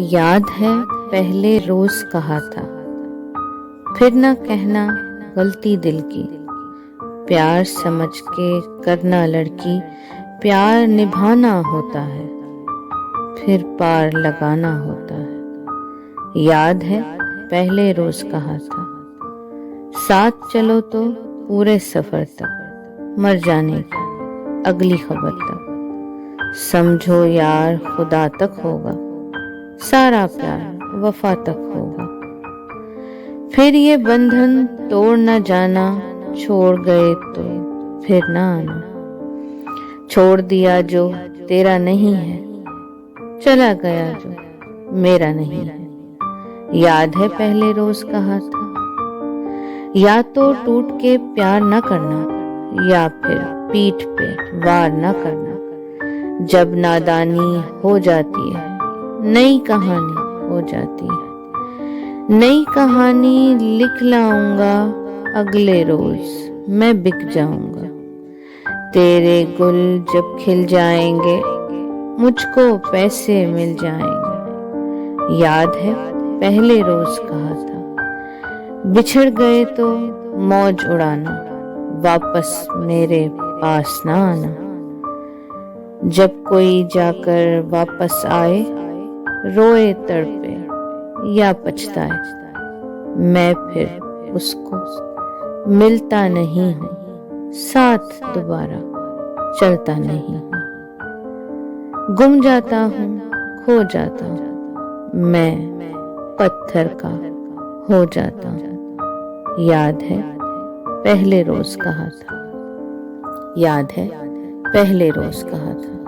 याद है पहले रोज कहा था, फिर न कहना गलती दिल की। प्यार समझ के करना लड़की, प्यार निभाना होता है, फिर पार लगाना होता है। याद है पहले रोज कहा था, साथ चलो तो पूरे सफर तक, मर जाने की अगली खबर तक। समझो यार खुदा तक होगा, सारा प्यार वफा तक होगा। फिर ये बंधन तोड़ न जाना, छोड़ गए तो फिर ना आना। छोड़ दिया जो तेरा नहीं है, चला गया जो मेरा नहीं है। याद है पहले रोज कहा था, या तो टूट के प्यार न करना, या फिर पीठ पे वार न करना। जब नादानी हो जाती है, नई कहानी हो जाती है। नई कहानी लिख लाऊंगा, अगले रोज मैं बिक जाऊंगा। तेरे गुल जब खिल जाएंगे, मुझको पैसे मिल जाएंगे। याद है पहले रोज कहा था, बिछड़ गए तो मौज उड़ाना, वापस मेरे पास ना आना। जब कोई जाकर वापस आए, रोए तड़पे या पछताए, मैं फिर उसको मिलता नहीं हूँ, साथ दोबारा चलता नहीं हूँ। गुम जाता हूँ, खो जाता हूँ, मैं पत्थर का हो जाता हूँ। याद है पहले रोज कहा था, याद है पहले रोज कहा था।